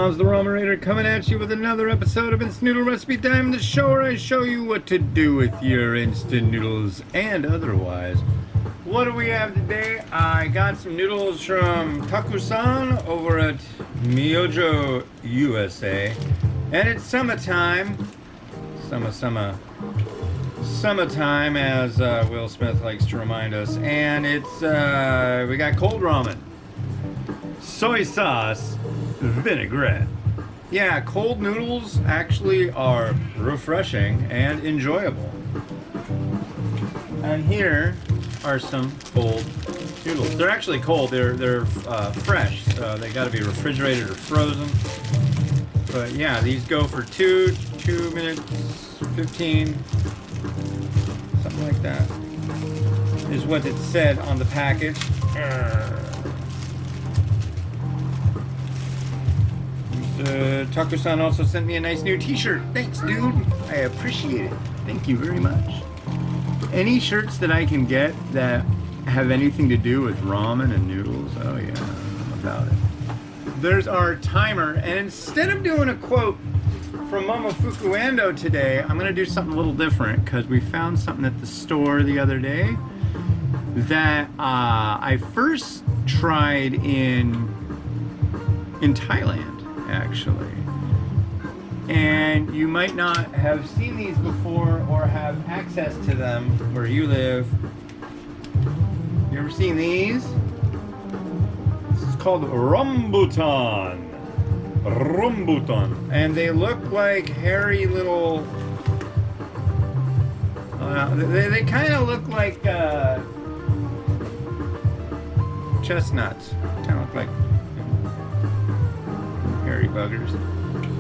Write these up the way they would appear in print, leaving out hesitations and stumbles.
Tom's the Ramerator coming at you with another episode of Instant Noodle Recipe Time, the show where I show you what to do with your instant noodles and otherwise. What do we have today? I got some noodles from Taku-san over at Myojo, USA. And it's summertime. Summertime, as Will Smith likes to remind us. And it's, we got cold ramen, soy sauce, vinaigrette. Yeah, cold noodles actually are refreshing and enjoyable. And here are some cold noodles. They're actually cold. They're fresh, so they got to be refrigerated or frozen. But yeah, these go for 2 minutes 15, something like that, is what it said on the package. Taku-san also sent me a nice new t-shirt. Thanks, dude. I appreciate it. Thank you very much. Any shirts that I can get that have anything to do with ramen and noodles, oh yeah, I'm about it. There's our timer, and instead of doing a quote from Momofuku Ando today, I'm going to do something a little different because we found something at the store the other day that I first tried in Thailand, actually. And you might not have seen these before or have access to them where you live. You ever seen these? This is called rambutan. And they look like hairy little... they kind of look like chestnuts. Kind of look like hairy buggers.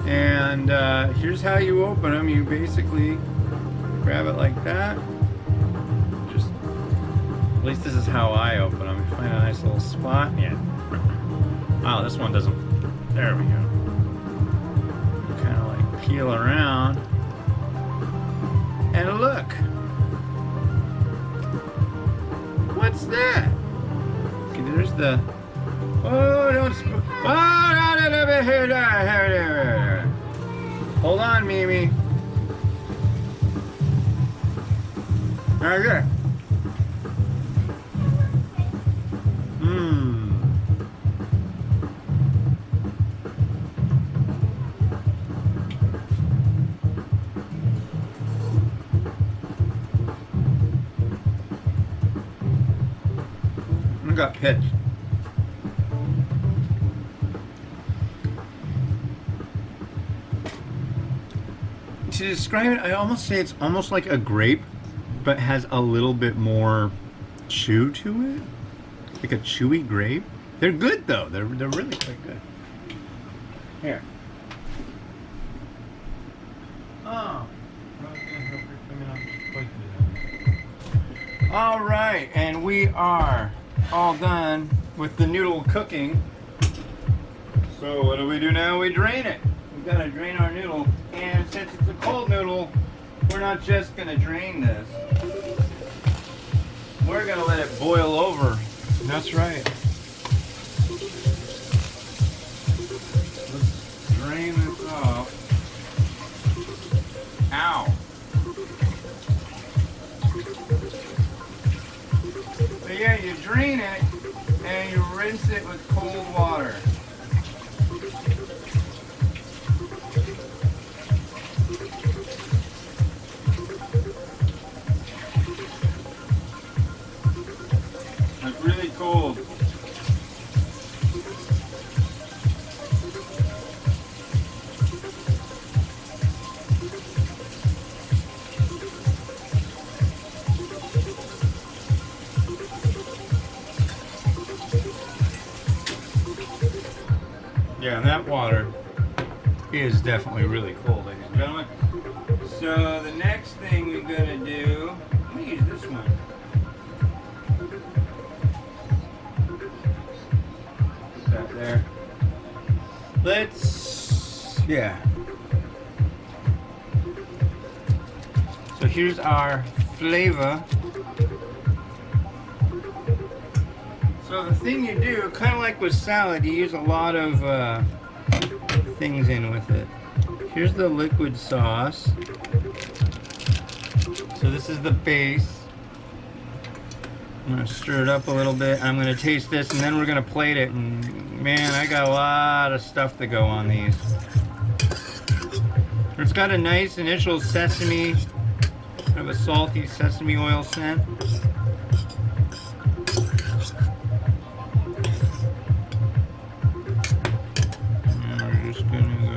And here's how you open them. You basically grab it like that. Just, at least this is how I open them. You find a nice little spot. Yeah. Wow, this one doesn't. There we go. Kind of like peel around. And look. What's that? Okay, there's the. Oh, don't. Hold on, Mimi. Right there. I got pitched. To describe it, I almost say it's almost like a grape, but has a little bit more chew to it, like a chewy grape. They're good though. They're really quite good. Here. Oh. All right, and we are all done with the noodle cooking. So what do we do now? We drain it. We've got to drain our noodle, and since it's a cold noodle, we're not just going to drain this. We're going to let it boil over. That's right. Let's drain this off. Ow. But yeah, you drain it, and you rinse it with cold water. Really cold. Yeah, and that water is definitely really cold, ladies and gentlemen. So the next thing we're gonna do, let me use this one. There. Yeah. So here's our flavor. So the thing you do, kind of like with salad, you use a lot of things in with it. Here's the liquid sauce. So this is the base. I'm gonna stir it up a little bit. I'm gonna taste this, and then we're gonna plate it. And man, I got a lot of stuff to go on these. It's got a nice initial sesame, kind of a salty sesame oil scent. And we're just gonna go.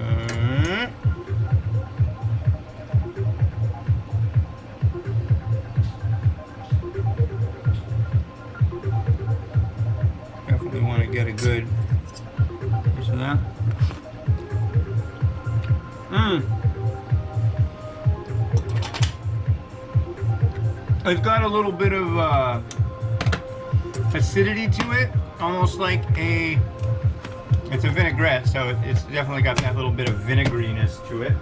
Definitely want to get a good piece of that. It's got a little bit of acidity to it, almost like it's a vinaigrette, so it's definitely got that little bit of vinegariness to it.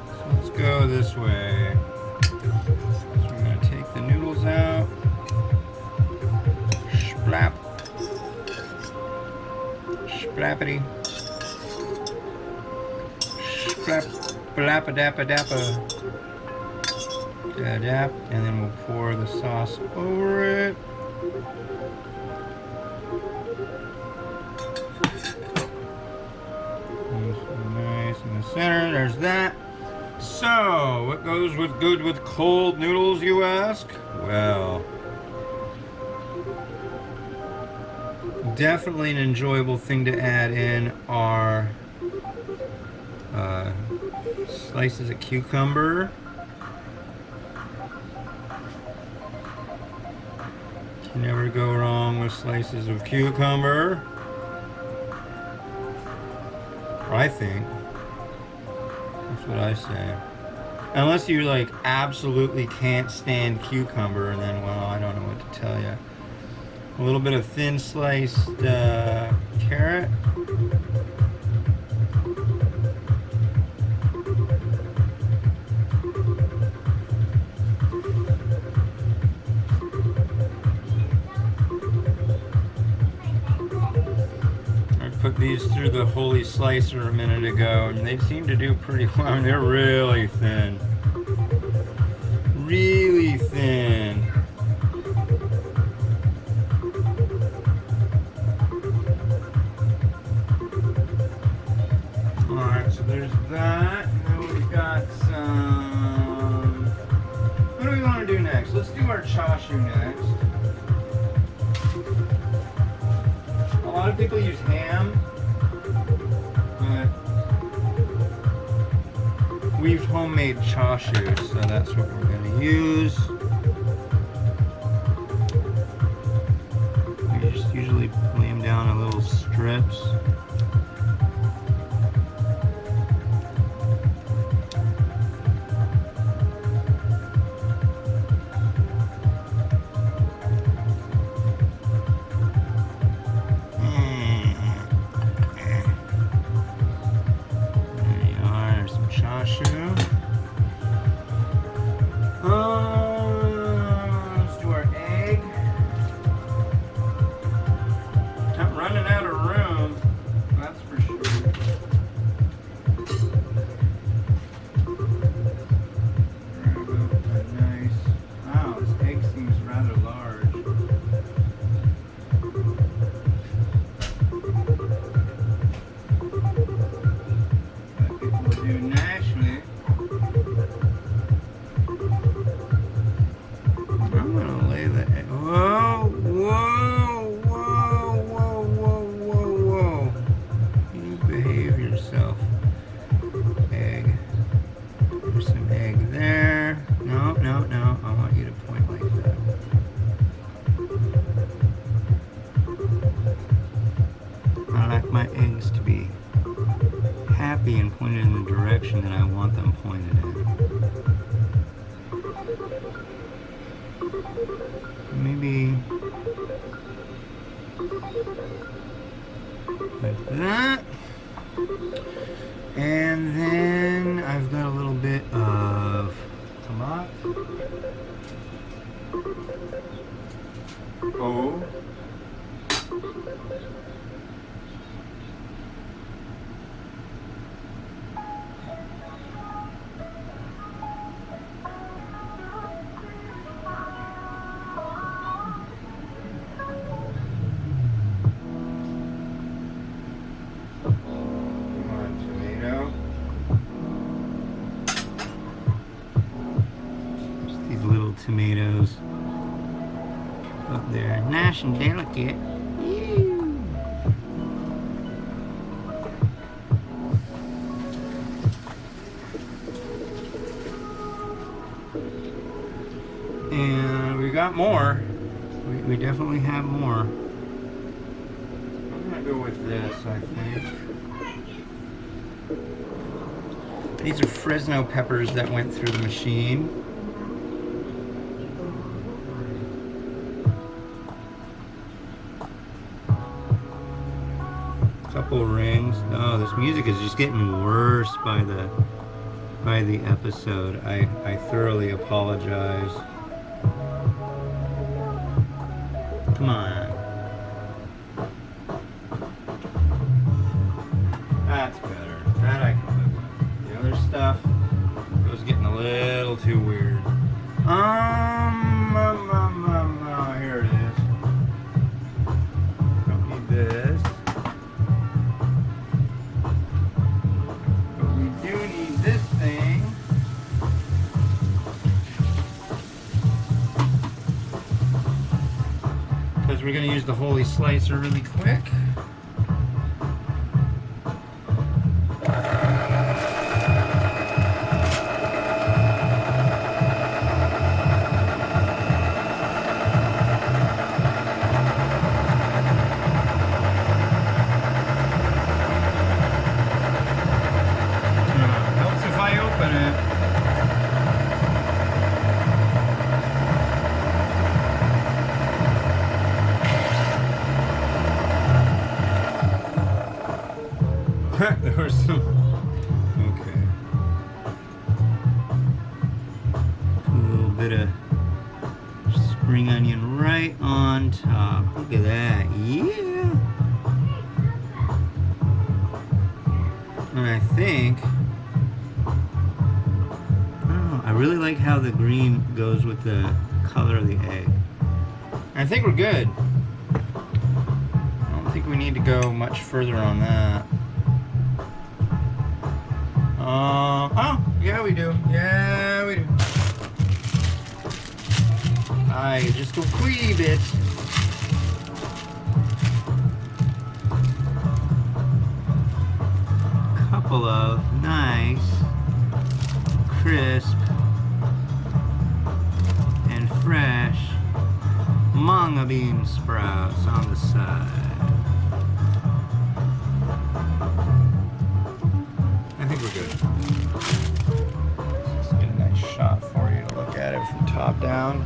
So let's go this way. So we're going to take the noodles out. Splap. Splappity. Splap. Blappa-dappa-dappa. Da-dap. And then we'll pour the sauce over it. Nice in the center. There's that. So, what goes with good with cold noodles, you ask? Well, definitely an enjoyable thing to add in are slices of cucumber. You never go wrong with slices of cucumber. I think. That's what I say. Unless you like absolutely can't stand cucumber, and then, well, I don't know what to tell you. A little bit of thin sliced carrot. Put these through the holy slicer a minute ago, and they seem to do pretty well. I mean, they're really thin. Really thin. Alright, so there's that. And then we've got some... What do we want to do next? Let's do our chashu next. A lot of people use ham, but we've homemade chashu, so that's what we're going to use. We just usually lay them down in little strips. Let's do our egg. Not running out of room, that's for sure. Nice. Wow, this egg seems rather large. I think we'll do naturally. I'm gonna lay the egg. Whoa, whoa, whoa, whoa, whoa, whoa, whoa. You behave yourself. Egg. There's some egg there. No, no, no. I want you to point like that. I like my eggs to be happy and pointed in the direction that I want them pointed in. Maybe like that. And then I've got a little bit of tomato. Oh. Tomatoes up there, nice and delicate. And we got more. We definitely have more. I'm gonna go with this, I think. These are Fresno peppers that went through the machine. Couple rings. Oh, this music is just getting worse by the episode. I thoroughly apologize. Come on. That's better. That I can live with. The other stuff was getting a little too weird. Here it is. Don't need this. We're going to use the Holy Slicer really quick. Helps if I open it. There was some. Okay. A little bit of spring onion right on top. Look at that. Yeah. And I think. Oh, I really like how the green goes with the color of the egg. I think we're good. I don't think we need to go much further on that. Oh, yeah we do. Yeah we do. Just a wee bit. Couple of nice, crisp, and fresh manga bean sprouts on the side. I think we're good. Let's just get a nice shot for you to look at it from top down.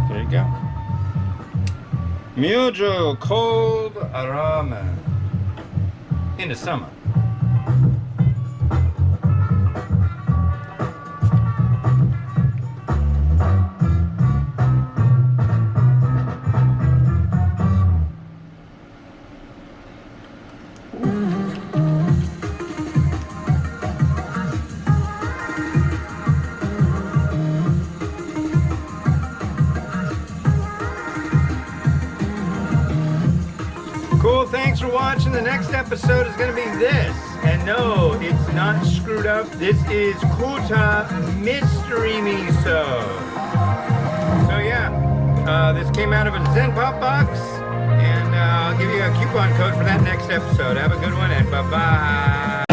There you go. Myojo cold ramen in the summer. Cool, thanks for watching. The next episode is going to be this. And no, it's not screwed up. This is Kuta Mystery Miso. So yeah, this came out of a Zen Pop box. And I'll give you a coupon code for that next episode. Have a good one and bye-bye.